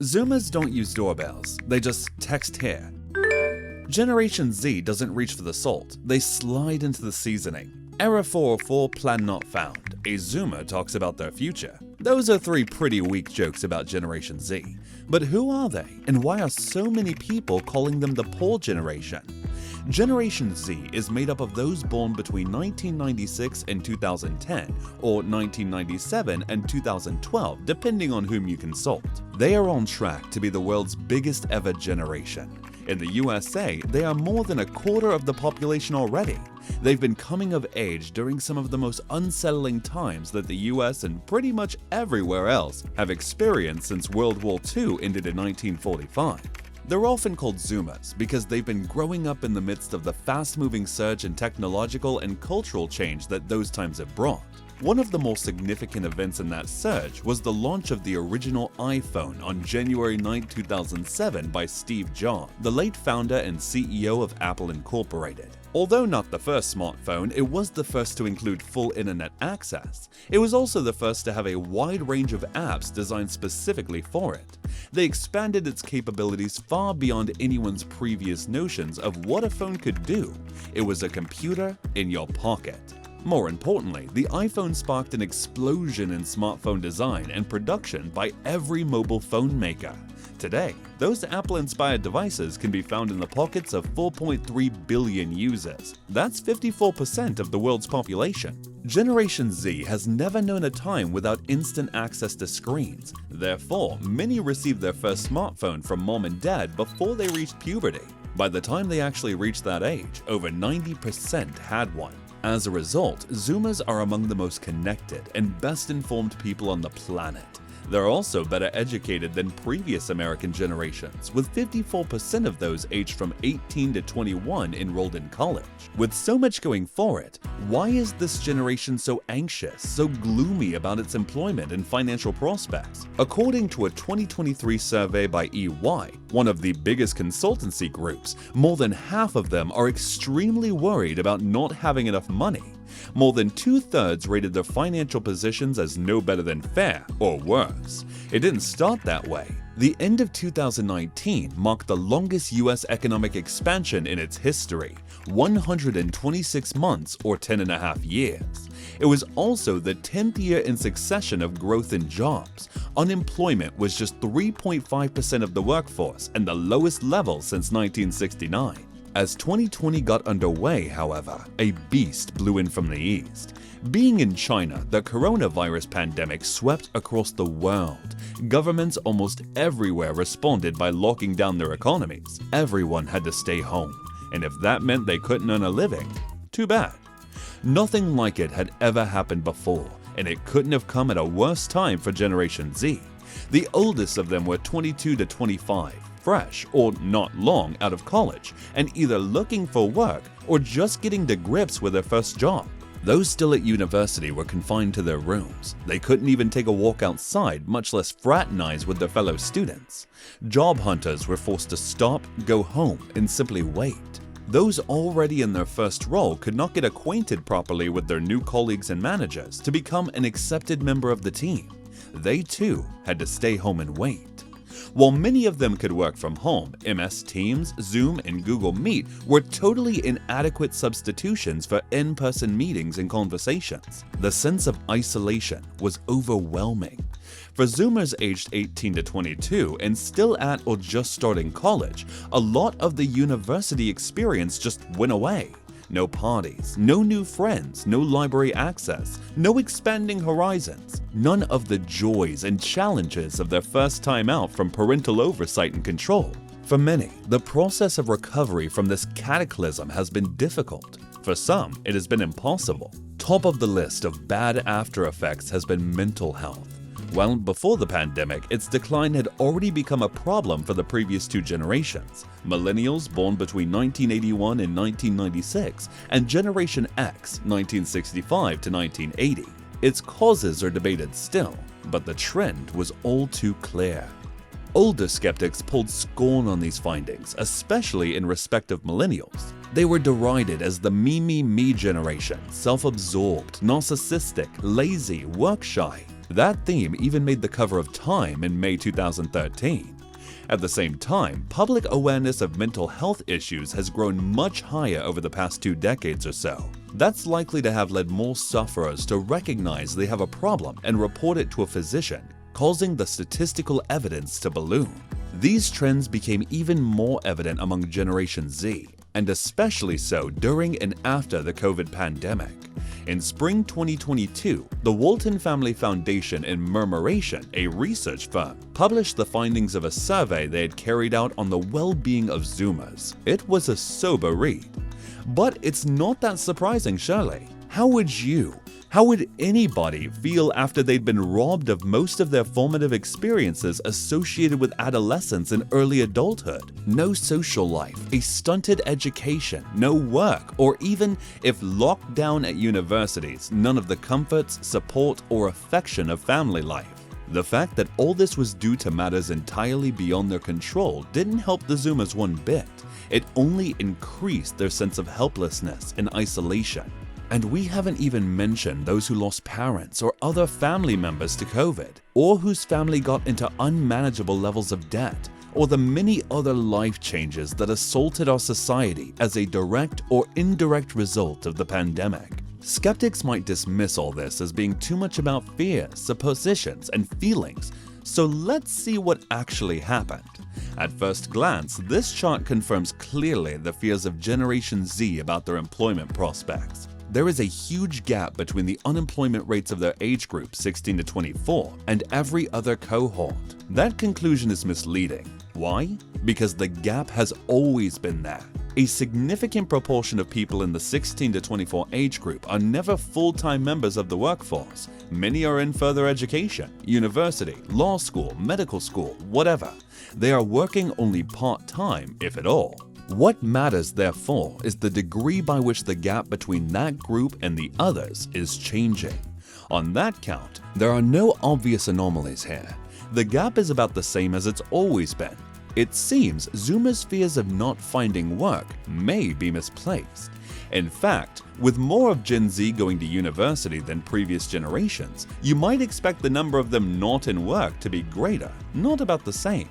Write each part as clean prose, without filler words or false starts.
Zoomers don't use doorbells, they just text here. Generation Z doesn't reach for the salt, they slide into the seasoning. Error 404, plan not found. A Zoomer talks about their future. Those are three pretty weak jokes about Generation Z. But who are they, and why are so many people calling them the poor generation? Generation Z is made up of those born between 1996 and 2010, or 1997 and 2012, depending on whom you consult. They are on track to be the world's biggest ever generation. In the USA, they are more than a quarter of the population already. They've been coming of age during some of the most unsettling times that the US and pretty much everywhere else have experienced since World War II ended in 1945. They're often called Zoomers because they've been growing up in the midst of the fast-moving surge in technological and cultural change that those times have brought. One of the more significant events in that surge was the launch of the original iPhone on January 9, 2007 by Steve Jobs, the late founder and CEO of Apple Incorporated. Although not the first smartphone, it was the first to include full internet access. It was also the first to have a wide range of apps designed specifically for it. They expanded its capabilities far beyond anyone's previous notions of what a phone could do. It was a computer in your pocket. More importantly, the iPhone sparked an explosion in smartphone design and production by every mobile phone maker. Today, those Apple-inspired devices can be found in the pockets of 4.3 billion users. That's 54% of the world's population. Generation Z has never known a time without instant access to screens. Therefore, many received their first smartphone from mom and dad before they reached puberty. By the time they actually reached that age, over 90% had one. As a result, Zoomers are among the most connected and best-informed people on the planet. They're also better educated than previous American generations, with 54% of those aged from 18 to 21 enrolled in college. With so much going for it, why is this generation so anxious, so gloomy about its employment and financial prospects? According to a 2023 survey by EY, one of the biggest consultancy groups, more than half of them are extremely worried about not having enough money. More than 2/3 rated their financial positions as no better than fair or worse. It didn't start that way. The end of 2019 marked the longest US economic expansion in its history, 126 months or 10.5 years. It was also the 10th year in succession of growth in jobs. Unemployment was just 3.5% of the workforce and the lowest level since 1969. As 2020 got underway, however, a beast blew in from the east. Being in China, the coronavirus pandemic swept across the world. Governments almost everywhere responded by locking down their economies. Everyone had to stay home, and if that meant they couldn't earn a living, too bad. Nothing like it had ever happened before, and it couldn't have come at a worse time for Generation Z. The oldest of them were 22 to 25. Fresh or not long out of college and either looking for work or just getting to grips with their first job. Those still at university were confined to their rooms. They couldn't even take a walk outside, much less fraternize with their fellow students. Job hunters were forced to stop, go home, and simply wait. Those already in their first role could not get acquainted properly with their new colleagues and managers to become an accepted member of the team. They too had to stay home and wait. While many of them could work from home, MS Teams, Zoom, and Google Meet were totally inadequate substitutions for in-person meetings and conversations. The sense of isolation was overwhelming. For Zoomers aged 18 to 22 and still at or just starting college, a lot of the university experience just went away. No parties, no new friends, no library access, no expanding horizons. None of the joys and challenges of their first time out from parental oversight and control. For many, the process of recovery from this cataclysm has been difficult. For some, it has been impossible. Top of the list of bad after effects has been mental health. Well, before the pandemic, its decline had already become a problem for the previous two generations, millennials born between 1981 and 1996, and Generation X, 1965 to 1980. Its causes are debated still, but the trend was all too clear. Older skeptics pulled scorn on these findings, especially in respect of millennials. They were derided as the me generation, self-absorbed, narcissistic, lazy, work-shy. That theme even made the cover of Time in May 2013. At the same time, public awareness of mental health issues has grown much higher over the past 2 decades or so. That's likely to have led more sufferers to recognize they have a problem and report it to a physician, causing the statistical evidence to balloon. These trends became even more evident among Generation Z, and especially so during and after the COVID pandemic. In spring 2022, the Walton Family Foundation and Murmuration, a research firm, published the findings of a survey they had carried out on the well-being of Zoomers. It was a sober read. But it's not that surprising, surely. How would anybody feel after they'd been robbed of most of their formative experiences associated with adolescence and early adulthood? No social life, a stunted education, no work, or even if locked down at universities, none of the comforts, support, or affection of family life. The fact that all this was due to matters entirely beyond their control didn't help the Zoomers one bit. It only increased their sense of helplessness and isolation. And we haven't even mentioned those who lost parents or other family members to COVID, or whose family got into unmanageable levels of debt, or the many other life changes that assaulted our society as a direct or indirect result of the pandemic. Skeptics might dismiss all this as being too much about fears, suppositions, and feelings, so let's see what actually happened. At first glance, this chart confirms clearly the fears of Generation Z about their employment prospects. There is a huge gap between the unemployment rates of their age group 16 to 24 and every other cohort. That conclusion is misleading. Why? Because the gap has always been there. A significant proportion of people in the 16 to 24 age group are never full-time members of the workforce. Many are in further education, university, law school, medical school, whatever. They are working only part-time, if at all. What matters, therefore, is the degree by which the gap between that group and the others is changing. On that count, there are no obvious anomalies here. The gap is about the same as it's always been. It seems Zoomers' fears of not finding work may be misplaced. In fact, with more of Gen Z going to university than previous generations, you might expect the number of them not in work to be greater, not about the same.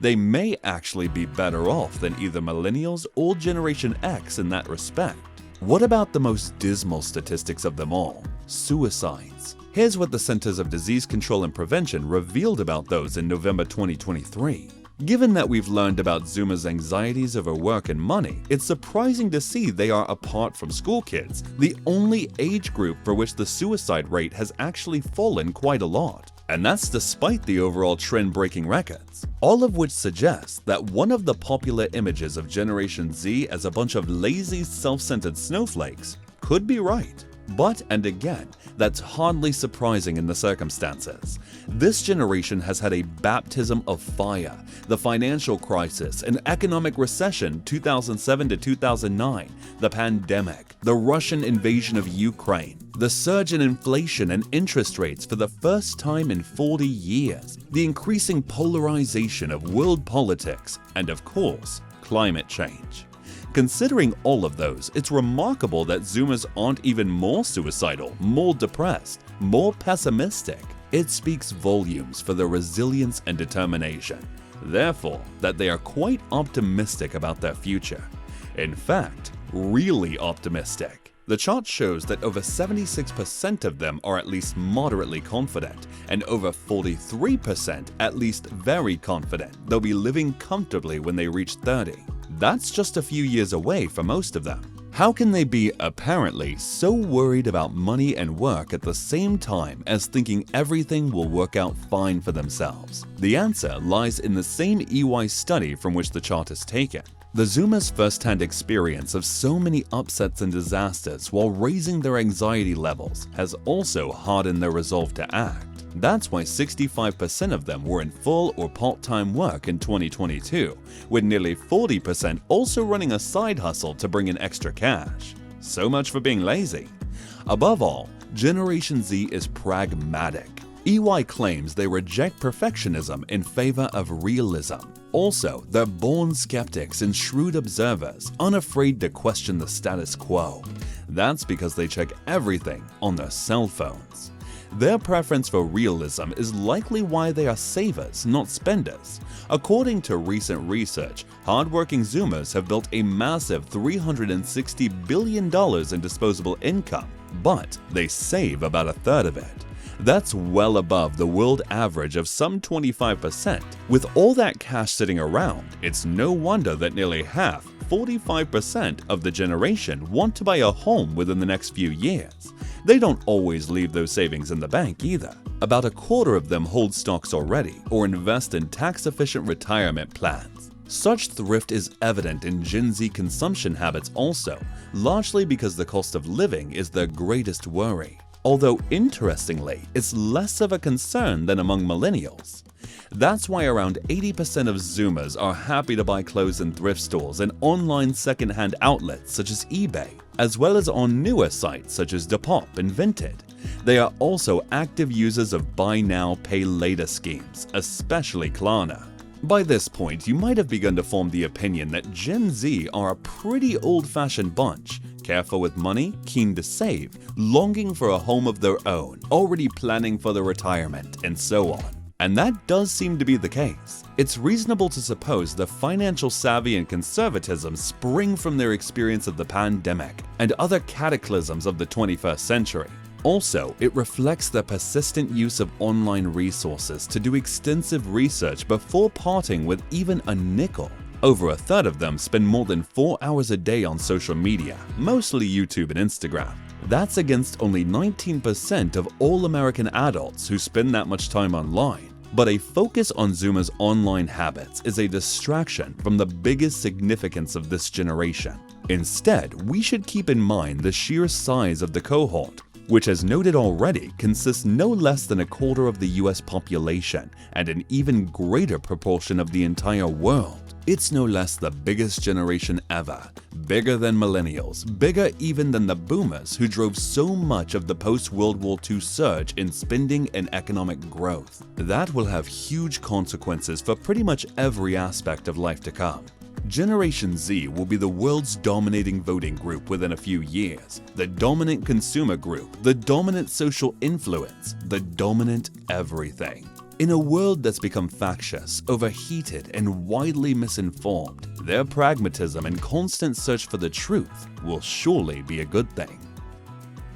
They may actually be better off than either millennials or Generation X in that respect. What about the most dismal statistics of them all? Suicides. Here's what the Centers of Disease Control and Prevention revealed about those in November 2023. Given that we've learned about Zoomers' anxieties over work and money, it's surprising to see they are, apart from school kids, the only age group for which the suicide rate has actually fallen quite a lot. And that's despite the overall trend-breaking records. All of which suggests that one of the popular images of Generation Z as a bunch of lazy, self-centered snowflakes could be right. But, and again, that's hardly surprising in the circumstances. This generation has had a baptism of fire. The financial crisis, an economic recession 2007 to 2009, the pandemic, the Russian invasion of Ukraine, the surge in inflation and interest rates for the first time in 40 years, the increasing polarization of world politics, and of course, climate change. Considering all of those, it's remarkable that Zoomers aren't even more suicidal, more depressed, more pessimistic. It speaks volumes for their resilience and determination. Therefore, that they are quite optimistic about their future. In fact, really optimistic. The chart shows that over 76% of them are at least moderately confident, and over 43% at least very confident they'll be living comfortably when they reach 30. That's just a few years away for most of them. How can they be, apparently, so worried about money and work at the same time as thinking everything will work out fine for themselves? The answer lies in the same EY study from which the chart is taken. The Zoomers' first-hand experience of so many upsets and disasters while raising their anxiety levels has also hardened their resolve to act. That's why 65% of them were in full or part-time work in 2022, with nearly 40% also running a side hustle to bring in extra cash. So much for being lazy. Above all, Generation Z is pragmatic. EY claims they reject perfectionism in favor of realism. Also, they're born skeptics and shrewd observers, unafraid to question the status quo. That's because they check everything on their cell phones. Their preference for realism is likely why they are savers, not spenders. According to recent research, hardworking Zoomers have built a massive $360 billion in disposable income, but they save about a third of it. That's well above the world average of some 25%. With all that cash sitting around, it's no wonder that nearly half, 45% of the generation want to buy a home within the next few years. They don't always leave those savings in the bank either. About a quarter of them hold stocks already or invest in tax-efficient retirement plans. Such thrift is evident in Gen Z consumption habits also, largely because the cost of living is their greatest worry. Although interestingly, it's less of a concern than among millennials. That's why around 80% of Zoomers are happy to buy clothes in thrift stores and online secondhand outlets such as eBay, as well as on newer sites such as Depop and Vinted. They are also active users of buy now, pay later schemes, especially Klarna. By this point, you might have begun to form the opinion that Gen Z are a pretty old-fashioned bunch, careful with money, keen to save, longing for a home of their own, already planning for their retirement, and so on. And that does seem to be the case. It's reasonable to suppose the financial savvy and conservatism spring from their experience of the pandemic and other cataclysms of the 21st century. Also, it reflects the persistent use of online resources to do extensive research before parting with even a nickel. Over a third of them spend more than 4 hours a day on social media, mostly YouTube and Instagram. That's against only 19% of all American adults who spend that much time online. But a focus on Zoomers' online habits is a distraction from the biggest significance of this generation. Instead, we should keep in mind the sheer size of the cohort, which, as noted already, consists no less than a quarter of the US population and an even greater proportion of the entire world. It's no less the biggest generation ever, bigger than millennials, bigger even than the boomers who drove so much of the post-World War II surge in spending and economic growth. That will have huge consequences for pretty much every aspect of life to come. Generation Z will be the world's dominating voting group within a few years, the dominant consumer group, the dominant social influence, the dominant everything. In a world that's become factious, overheated, and widely misinformed, their pragmatism and constant search for the truth will surely be a good thing.